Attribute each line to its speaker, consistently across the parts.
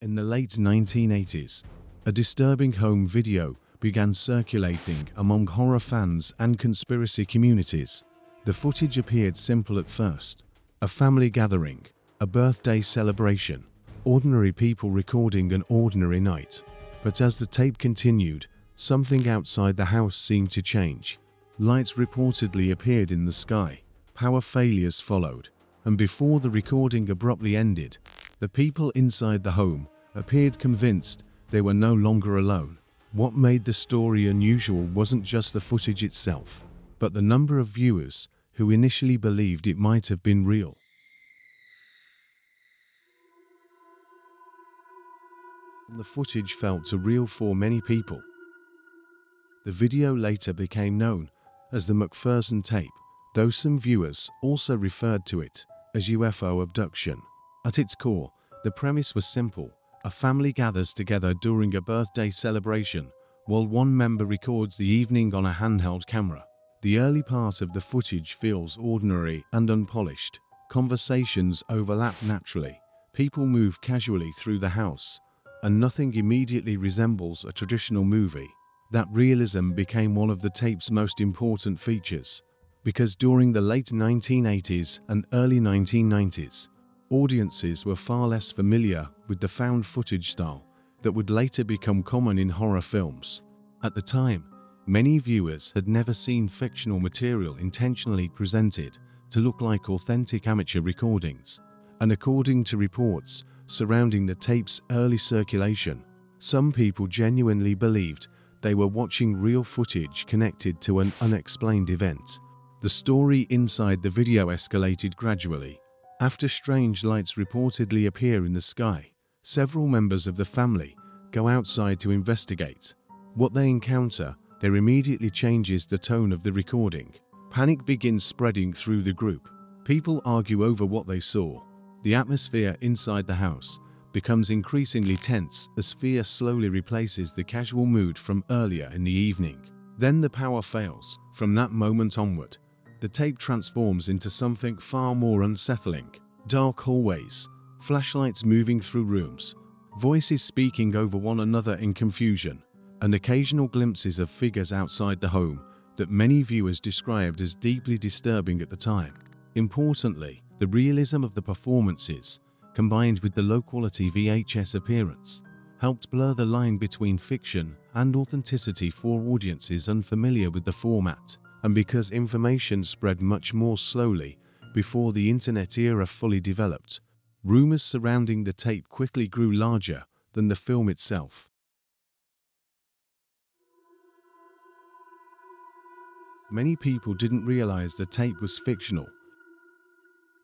Speaker 1: In the late 1980s, a disturbing home video began circulating among horror fans and conspiracy communities. The footage appeared simple at first: a family gathering, a birthday celebration, ordinary people recording an ordinary night. But as the tape continued, something outside the house seemed to change. Lights reportedly appeared in the sky, power failures followed, and before the recording abruptly ended, the people inside the home appeared convinced they were no longer alone. What made the story unusual wasn't just the footage itself, but the number of viewers who initially believed it might have been real. The footage felt too real for many people. The video later became known as the McPherson Tape, though some viewers also referred to it as UFO abduction. At its core, the premise was simple: a family gathers together during a birthday celebration, while one member records the evening on a handheld camera. The early part of the footage feels ordinary and unpolished. Conversations overlap naturally, people move casually through the house, and nothing immediately resembles a traditional movie. That realism became one of the tape's most important features, because during the late 1980s and early 1990s, audiences were far less familiar with the found footage style that would later become common in horror films. At the time, many viewers had never seen fictional material intentionally presented to look like authentic amateur recordings, and according to reports surrounding the tape's early circulation, some people genuinely believed they were watching real footage connected to an unexplained event. The story inside the video escalated gradually. After strange lights reportedly appear in the sky, several members of the family go outside to investigate. What they encounter there immediately changes the tone of the recording. Panic begins spreading through the group. People argue over what they saw. The atmosphere inside the house becomes increasingly tense as fear slowly replaces the casual mood from earlier in the evening. Then the power fails. From that moment onward, the tape transforms into something far more unsettling. Dark hallways, flashlights moving through rooms, voices speaking over one another in confusion, and occasional glimpses of figures outside the home that many viewers described as deeply disturbing at the time. Importantly, the realism of the performances, combined with the low-quality VHS appearance, helped blur the line between fiction and authenticity for audiences unfamiliar with the format. And because information spread much more slowly before the internet era fully developed, rumors surrounding the tape quickly grew larger than the film itself. Many people didn't realize the tape was fictional.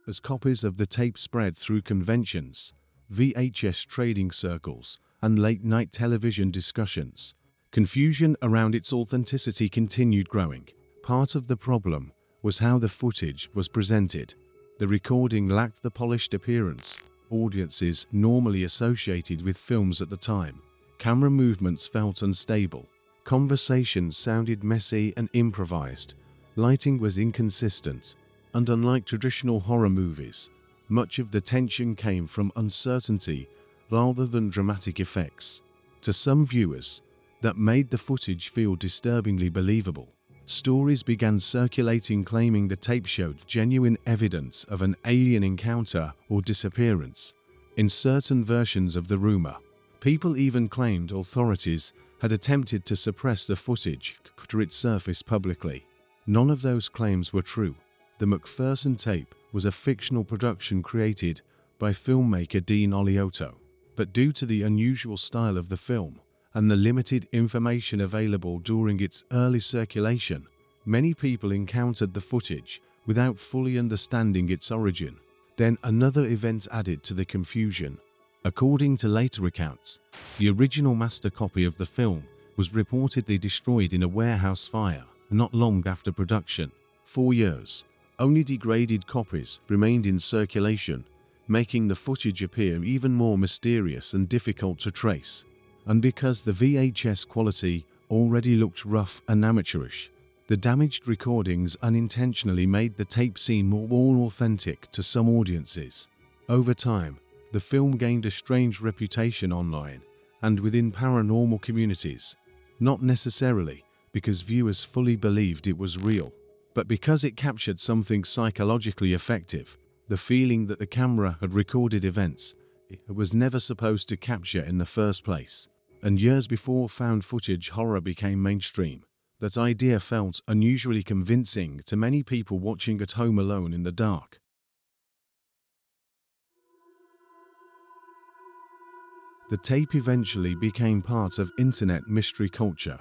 Speaker 1: As copies of the tape spread through conventions, VHS trading circles, and late-night television discussions, confusion around its authenticity continued growing. Part of the problem was how the footage was presented. The recording lacked the polished appearance audiences normally associated with films at the time. Camera movements felt unstable. Conversations sounded messy and improvised. Lighting was inconsistent. And unlike traditional horror movies, much of the tension came from uncertainty rather than dramatic effects. To some viewers, that made the footage feel disturbingly believable. Stories began circulating claiming the tape showed genuine evidence of an alien encounter or disappearance. In certain versions of the rumor, people even claimed authorities had attempted to suppress the footage after it surfaced publicly. None of those claims were true. The McPherson Tape was a fictional production created by filmmaker Dean Oliotto, but due to the unusual style of the film and the limited information available during its early circulation, many people encountered the footage without fully understanding its origin. Then another event added to the confusion. According to later accounts, the original master copy of the film was reportedly destroyed in a warehouse fire not long after production. 4 years, only degraded copies remained in circulation, making the footage appear even more mysterious and difficult to trace. And because the VHS quality already looked rough and amateurish, the damaged recordings unintentionally made the tape seem more authentic to some audiences. Over time, The film gained a strange reputation online and within paranormal communities, not necessarily because viewers fully believed it was real, but because it captured something psychologically effective, the feeling that the camera had recorded events it was never supposed to capture in the first place. And years before found footage horror became mainstream, that idea felt unusually convincing to many people watching at home alone in the dark. The tape eventually became part of internet mystery culture.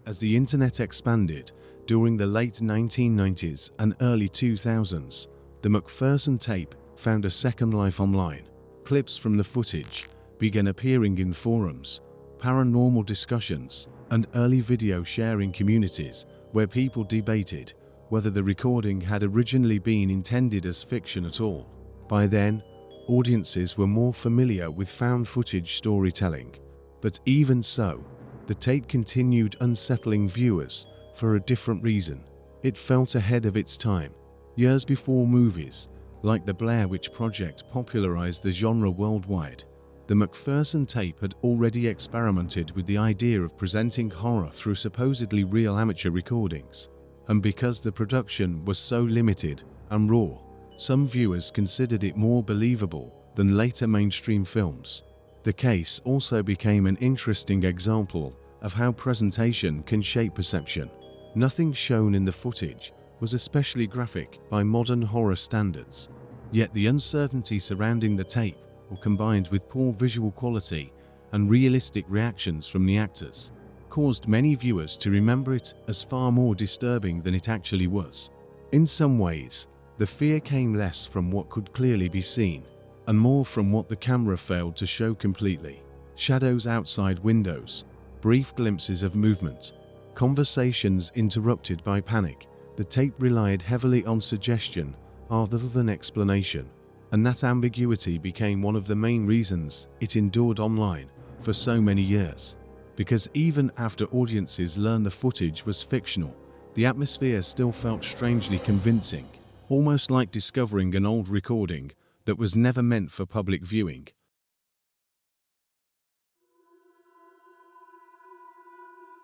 Speaker 1: As the internet expanded during the late 1990s and early 2000s, the McPherson tape found a second life online. Clips from the footage began appearing in forums, paranormal discussions, and early video sharing communities where people debated whether the recording had originally been intended as fiction at all. By then, audiences were more familiar with found footage storytelling, but even so, the tape continued unsettling viewers for a different reason. It felt ahead of its time. Years before movies like the Blair Witch Project popularized the genre worldwide, the McPherson tape had already experimented with the idea of presenting horror through supposedly real amateur recordings. And because the production was so limited and raw, some viewers considered it more believable than later mainstream films. The case also became an interesting example of how presentation can shape perception. Nothing shown in the footage was especially graphic by modern horror standards, yet the uncertainty surrounding the tape, combined with poor visual quality and realistic reactions from the actors, caused many viewers to remember it as far more disturbing than it actually was. In some ways, the fear came less from what could clearly be seen, and more from what the camera failed to show completely. Shadows outside windows, brief glimpses of movement, conversations interrupted by panic. The tape relied heavily on suggestion rather than explanation, and that ambiguity became one of the main reasons it endured online for so many years. Because even after audiences learned the footage was fictional, the atmosphere still felt strangely convincing, almost like discovering an old recording that was never meant for public viewing.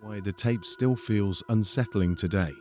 Speaker 1: Why the tape still feels unsettling today.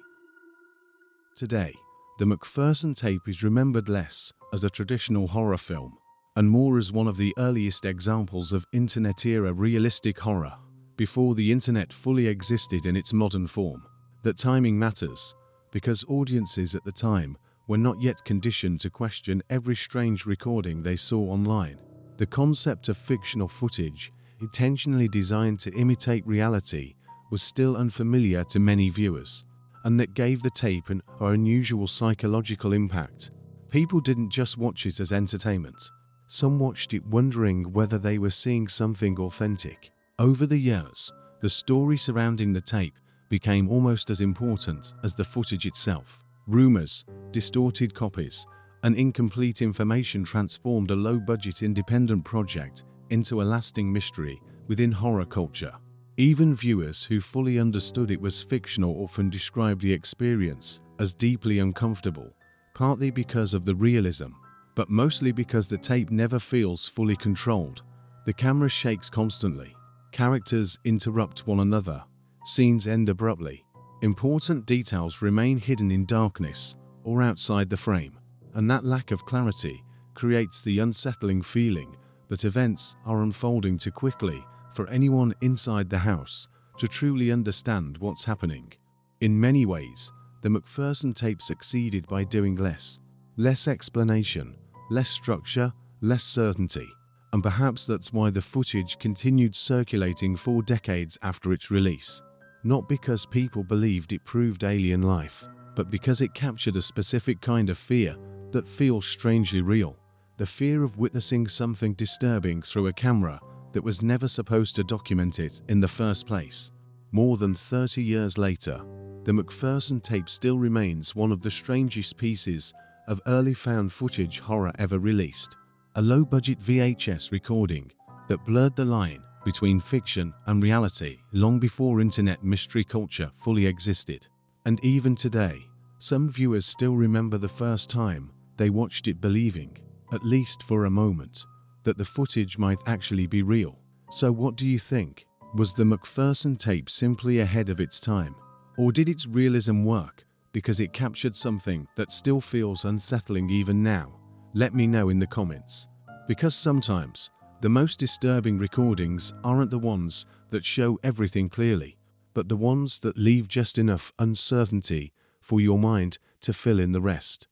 Speaker 1: Today, the McPherson tape is remembered less as a traditional horror film, and more as one of the earliest examples of internet-era realistic horror, before the internet fully existed in its modern form. That timing matters, because audiences at the time were not yet conditioned to question every strange recording they saw online. The concept of fictional footage, intentionally designed to imitate reality, was still unfamiliar to many viewers, and that gave the tape an unusual psychological impact. People didn't just watch it as entertainment. Some watched it wondering whether they were seeing something authentic. Over the years, the story surrounding the tape became almost as important as the footage itself. Rumors, distorted copies, and incomplete information transformed a low-budget independent project into a lasting mystery within horror culture. Even viewers who fully understood it was fictional often described the experience as deeply uncomfortable, partly because of the realism, but mostly because the tape never feels fully controlled. The camera shakes constantly, characters interrupt one another, scenes end abruptly, important details remain hidden in darkness or outside the frame, and that lack of clarity creates the unsettling feeling that events are unfolding too quickly for anyone inside the house to truly understand what's happening. In many ways, the McPherson tape succeeded by doing less explanation, less structure, less certainty, and perhaps that's why the footage continued circulating for decades after its release. Not because people believed it proved alien life, but because it captured a specific kind of fear that feels strangely real, the fear of witnessing something disturbing through a camera that was never supposed to document it in the first place. More than 30 years later, the McPherson tape still remains one of the strangest pieces of early found footage horror ever released. A low-budget VHS recording that blurred the line between fiction and reality long before internet mystery culture fully existed. And even today, some viewers still remember the first time they watched it, believing at least for a moment, that the footage might actually be real. So what do you think? Was the McPherson tape simply ahead of its time? Or did its realism work because it captured something that still feels unsettling even now? Let me know in the comments. Because sometimes, the most disturbing recordings aren't the ones that show everything clearly, but the ones that leave just enough uncertainty for your mind to fill in the rest.